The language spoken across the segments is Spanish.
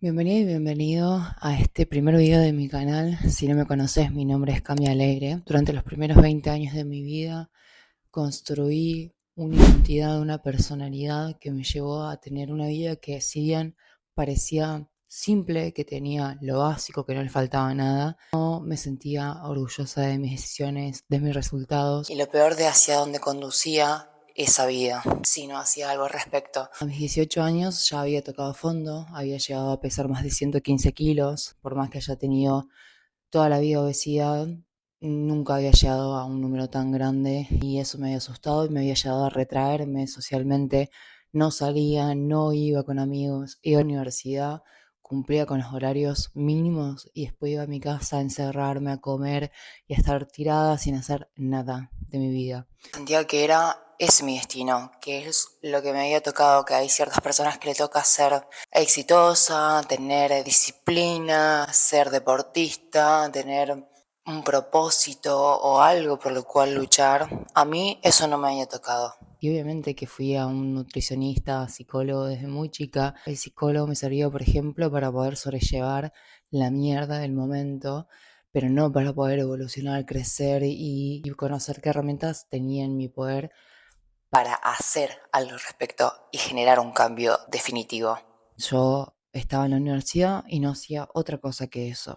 Bienvenida y bienvenido a este primer video de mi canal. Si no me conoces, mi nombre es Cami Alegre. Durante los primeros 20 años de mi vida construí una identidad, una personalidad que me llevó a tener una vida que, si bien parecía simple, que tenía lo básico, que no le faltaba nada, no me sentía orgullosa de mis decisiones, de mis resultados y lo peor de hacia dónde conducía esa vida, si no hacía algo al respecto. A mis 18 años ya había tocado fondo, había llegado a pesar más de 115 kilos, por más que haya tenido toda la vida obesidad, nunca había llegado a un número tan grande y eso me había asustado y me había llevado a retraerme socialmente. No salía, no iba con amigos, iba a la universidad, cumplía con los horarios mínimos y después iba a mi casa a encerrarme, a comer y a estar tirada sin hacer nada de mi vida. Sentía que es mi destino, que es lo que me había tocado, que hay ciertas personas que le toca ser exitosa, tener disciplina, ser deportista, tener un propósito o algo por lo cual luchar. A mí eso no me había tocado. Y obviamente que fui a un nutricionista, psicólogo desde muy chica. El psicólogo me servía, por ejemplo, para poder sobrellevar la mierda del momento, pero no para poder evolucionar, crecer y conocer qué herramientas tenía en mi poder para hacer algo al respecto y generar un cambio definitivo. Yo estaba en la universidad y no hacía otra cosa que eso.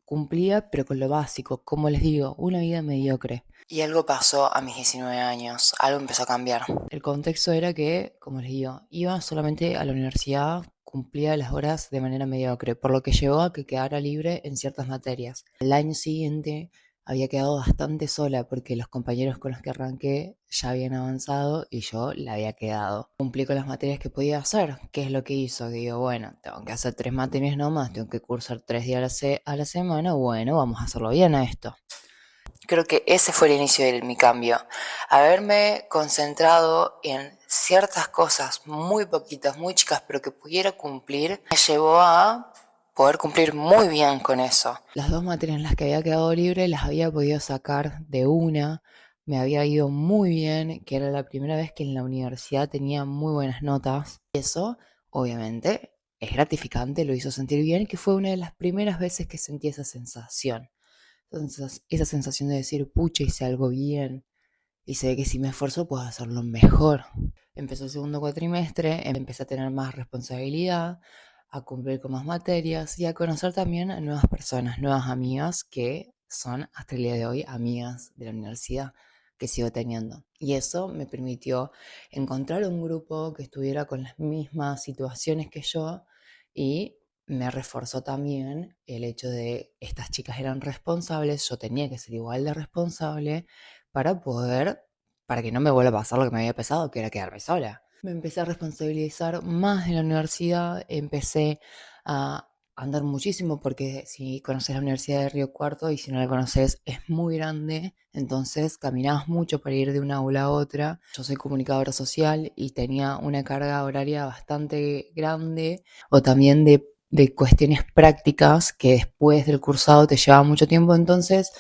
Cumplía, pero con lo básico, como les digo, una vida mediocre. Y algo pasó a mis 19 años, algo empezó a cambiar. El contexto era que, como les digo, iba solamente a la universidad, cumplía las horas de manera mediocre, por lo que llevó a que quedara libre en ciertas materias. El año siguiente había quedado bastante sola porque los compañeros con los que arranqué ya habían avanzado y yo la había quedado. Cumplí con las materias que podía hacer. ¿Qué es lo que hizo? Digo, bueno, tengo que hacer 3 materias nomás, tengo que cursar 3 días a la semana, bueno, vamos a hacerlo bien a esto. Creo que ese fue el inicio de mi cambio. Haberme concentrado en ciertas cosas muy poquitas, muy chicas, pero que pudiera cumplir, me llevó a poder cumplir muy bien con eso. Las 2 materias en las que había quedado libre las había podido sacar de una, me había ido muy bien, que era la primera vez que en la universidad tenía muy buenas notas. Y eso, obviamente, es gratificante, lo hizo sentir bien, que fue una de las primeras veces que sentí esa sensación. Entonces, esa sensación de decir, pucha, hice algo bien y sé que si me esfuerzo puedo hacerlo mejor. Empezó el segundo cuatrimestre, empecé a tener más responsabilidad, a cumplir con más materias y a conocer también a nuevas personas, nuevas amigas que son hasta el día de hoy amigas de la universidad que sigo teniendo. Y eso me permitió encontrar un grupo que estuviera con las mismas situaciones que yo y me reforzó también el hecho de estas chicas eran responsables, yo tenía que ser igual de responsable para para que no me vuelva a pasar lo que me había pasado, que era quedarme sola. Me empecé a responsabilizar más de la universidad, empecé a andar muchísimo porque si conoces la Universidad de Río Cuarto y si no la conoces es muy grande, entonces caminabas mucho para ir de una aula a otra. Yo soy comunicadora social y tenía una carga horaria bastante grande o también de cuestiones prácticas que después del cursado te llevaba mucho tiempo, entonces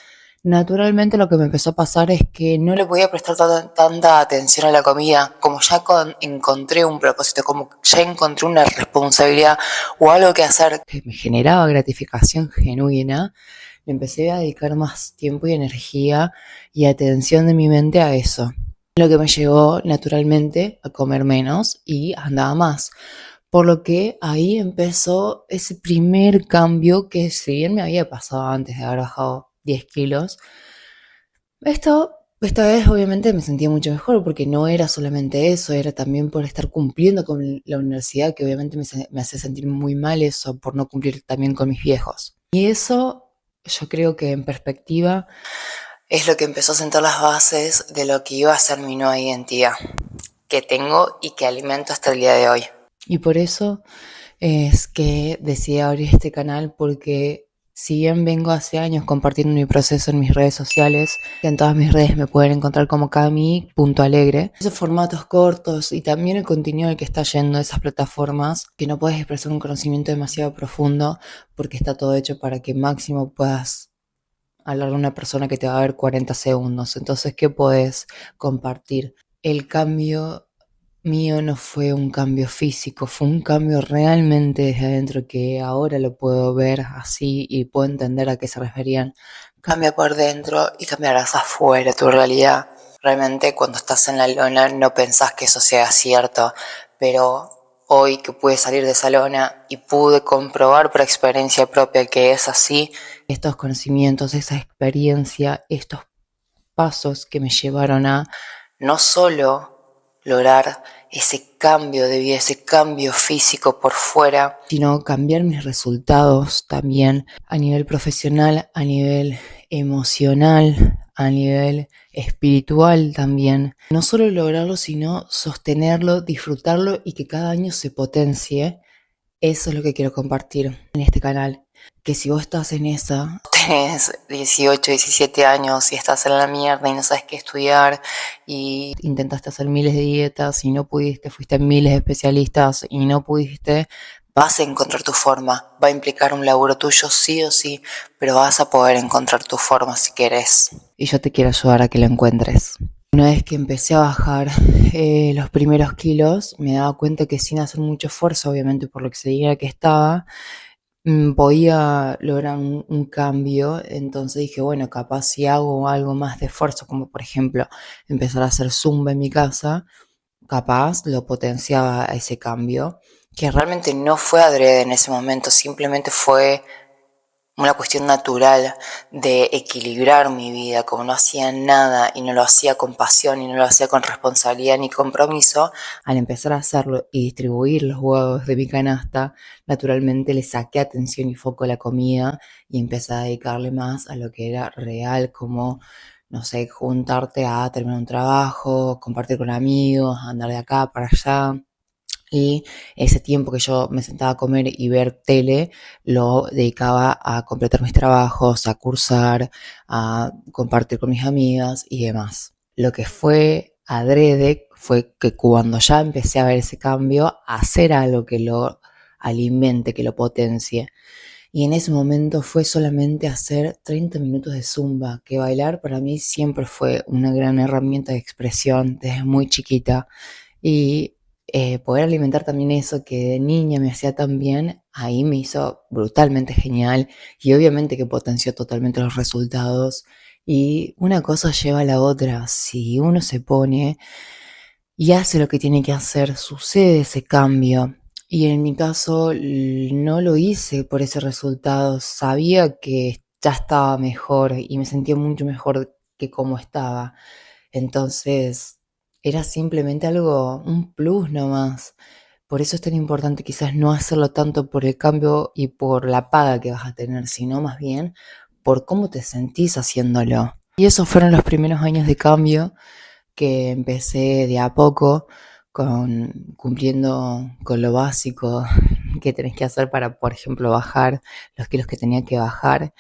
naturalmente lo que me empezó a pasar es que no le podía prestar tanta atención a la comida, como ya encontré un propósito, como ya encontré una responsabilidad o algo que hacer que me generaba gratificación genuina, le empecé a dedicar más tiempo y energía y atención de mi mente a eso. Lo que me llevó naturalmente a comer menos y andaba más. Por lo que ahí empezó ese primer cambio que si bien me había pasado antes de haber bajado 10 kilos, esta vez obviamente me sentía mucho mejor porque no era solamente eso, era también por estar cumpliendo con la universidad, que obviamente me hace sentir muy mal eso, por no cumplir también con mis viejos. Y eso yo creo que en perspectiva es lo que empezó a sentar las bases de lo que iba a ser mi nueva identidad, que tengo y que alimento hasta el día de hoy. Y por eso es que decidí abrir este canal porque si bien vengo hace años compartiendo mi proceso en mis redes sociales, que en todas mis redes me pueden encontrar como Cami.alegre, esos formatos cortos y también el contenido al que está yendo esas plataformas, que no puedes expresar un conocimiento demasiado profundo porque está todo hecho para que máximo puedas hablarle a una persona que te va a ver 40 segundos. Entonces, ¿qué puedes compartir? El cambio mío no fue un cambio físico, fue un cambio realmente desde adentro que ahora lo puedo ver así y puedo entender a qué se referían. Cambia por dentro y cambiarás afuera tu realidad. Realmente cuando estás en la lona no pensás que eso sea cierto, pero hoy que pude salir de esa lona y pude comprobar por experiencia propia que es así, estos conocimientos, esa experiencia, estos pasos que me llevaron a no solo lograr ese cambio de vida, ese cambio físico por fuera, sino cambiar mis resultados también a nivel profesional, a nivel emocional, a nivel espiritual también. No solo lograrlo, sino sostenerlo, disfrutarlo y que cada año se potencie. Eso es lo que quiero compartir en este canal. Que si vos estás en esa, tenés 18, 17 años y estás en la mierda y no sabes qué estudiar y intentaste hacer miles de dietas y no pudiste, fuiste a miles de especialistas y no pudiste, vas a encontrar tu forma. Va a implicar un laburo tuyo sí o sí, pero vas a poder encontrar tu forma si querés. Y yo te quiero ayudar a que la encuentres. Una vez que empecé a bajar los primeros kilos, me daba cuenta que sin hacer mucho esfuerzo, obviamente por lo excedida que estaba, podía lograr un cambio. Entonces dije, bueno, capaz si hago algo más de esfuerzo, como por ejemplo empezar a hacer zumba en mi casa, capaz lo potenciaba ese cambio, que realmente no fue adrede en ese momento, simplemente fue una cuestión natural de equilibrar mi vida. Como no hacía nada y no lo hacía con pasión y no lo hacía con responsabilidad ni compromiso, al empezar a hacerlo y distribuir los huevos de mi canasta, naturalmente le saqué atención y foco a la comida y empecé a dedicarle más a lo que era real, como, no sé, juntarte a terminar un trabajo, compartir con amigos, andar de acá para allá. Y ese tiempo que yo me sentaba a comer y ver tele, lo dedicaba a completar mis trabajos, a cursar, a compartir con mis amigas y demás. Lo que fue adrede fue que cuando ya empecé a ver ese cambio, hacer algo que lo alimente, que lo potencie. Y en ese momento fue solamente hacer 30 minutos de zumba, que bailar para mí siempre fue una gran herramienta de expresión desde muy chiquita. Y poder alimentar también eso que de niña me hacía tan bien, ahí me hizo brutalmente genial y obviamente que potenció totalmente los resultados. Y una cosa lleva a la otra. Si uno se pone y hace lo que tiene que hacer, sucede ese cambio. Y en mi caso no lo hice por ese resultado. Sabía que ya estaba mejor y me sentía mucho mejor que como estaba. Entonces era simplemente algo, un plus nomás. Por eso es tan importante quizás no hacerlo tanto por el cambio y por la paga que vas a tener, sino más bien por cómo te sentís haciéndolo. Y esos fueron los primeros años de cambio que empecé de a poco cumpliendo con lo básico que tenés que hacer para, por ejemplo, bajar los kilos que tenía que bajar.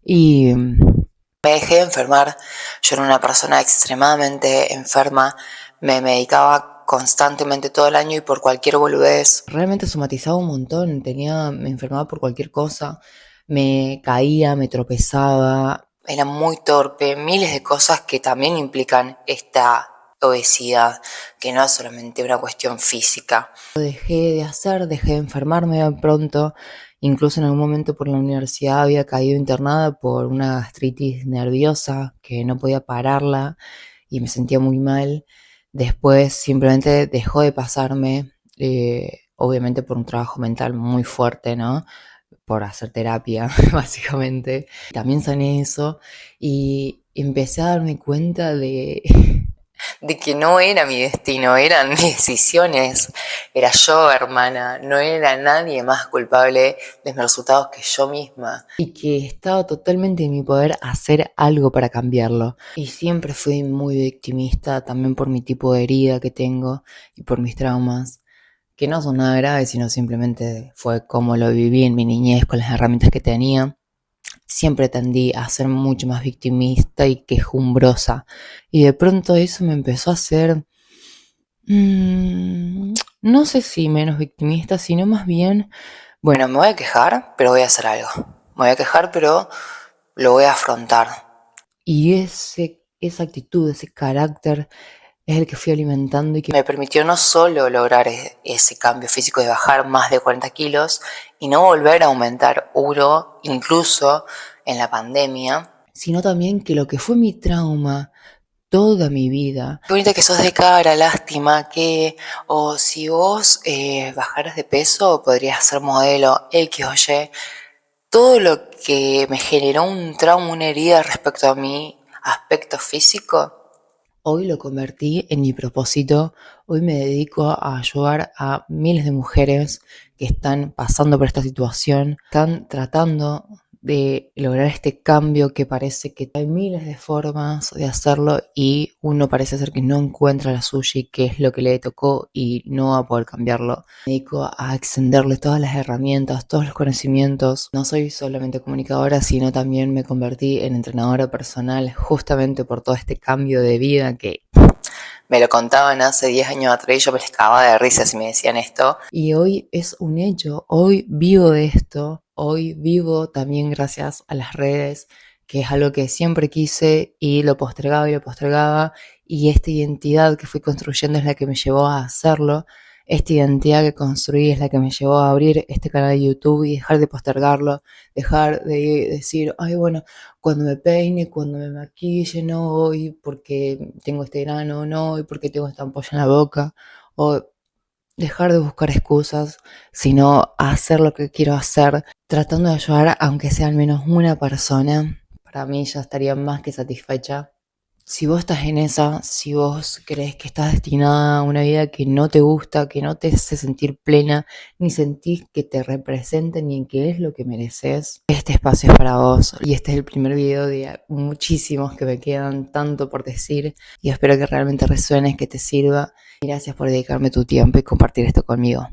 Y me dejé de enfermar. Yo era una persona extremadamente enferma. Me medicaba constantemente todo el año y por cualquier boludez. Realmente somatizaba un montón. Me enfermaba por cualquier cosa. Me caía, me tropezaba. Era muy torpe. Miles de cosas que también implican esta obesidad, que no es solamente una cuestión física. Lo dejé de hacer, dejé de enfermarme de pronto. Incluso en algún momento por la universidad había caído internada por una gastritis nerviosa que no podía pararla y me sentía muy mal. Después simplemente dejó de pasarme, obviamente por un trabajo mental muy fuerte, ¿no? Por hacer terapia, básicamente. También sané eso y empecé a darme cuenta de que no era mi destino, eran mis decisiones. Era yo, hermana, no era nadie más culpable de mis resultados que yo misma. Y que estaba totalmente en mi poder hacer algo para cambiarlo. Y siempre fui muy victimista, también por mi tipo de herida que tengo y por mis traumas, que no son nada graves, sino simplemente fue como lo viví en mi niñez con las herramientas que tenía. Siempre tendí a ser mucho más victimista y quejumbrosa. Y de pronto eso me empezó a hacer, no sé si menos victimista, sino más bien, bueno, me voy a quejar, pero voy a hacer algo. Me voy a quejar, pero lo voy a afrontar. Y esa actitud, ese carácter es el que fui alimentando y que me permitió no solo lograr ese cambio físico de bajar más de 40 kilos y no volver a aumentar uno, incluso en la pandemia, sino también que lo que fue mi trauma toda mi vida. Qué bonita que sos de cara, lástima que, o si vos bajaras de peso, podrías ser modelo X o Y. Todo lo que me generó un trauma, una herida respecto a mi aspecto físico, hoy lo convertí en mi propósito. Hoy me dedico a ayudar a miles de mujeres que están pasando por esta situación, están tratando de lograr este cambio que parece que hay miles de formas de hacerlo y uno parece ser que no encuentra la suya y qué es lo que le tocó y no va a poder cambiarlo. Me dedico a extenderle todas las herramientas, todos los conocimientos. No soy solamente comunicadora, sino también me convertí en entrenadora personal justamente por todo este cambio de vida que me lo contaban hace 10 años atrás y yo me les cagaba de risa si me decían esto. Y hoy es un hecho, hoy vivo de esto, hoy vivo también gracias a las redes, que es algo que siempre quise y lo postergaba y esta identidad que fui construyendo es la que me llevó a hacerlo. Esta identidad que construí es la que me llevó a abrir este canal de YouTube y dejar de postergarlo, dejar de decir, ay, bueno, cuando me peine, cuando me maquille, no hoy porque tengo este grano, no hoy porque tengo esta ampolla en la boca, o dejar de buscar excusas, sino hacer lo que quiero hacer, tratando de ayudar aunque sea al menos una persona. Para mí ya estaría más que satisfecha. Si vos estás en esa, si vos crees que estás destinada a una vida que no te gusta, que no te hace sentir plena, ni sentís que te represente, ni en qué es lo que mereces, este espacio es para vos. Y este es el primer video de muchísimos que me quedan tanto por decir y espero que realmente resuene, que te sirva. Gracias por dedicarme tu tiempo y compartir esto conmigo.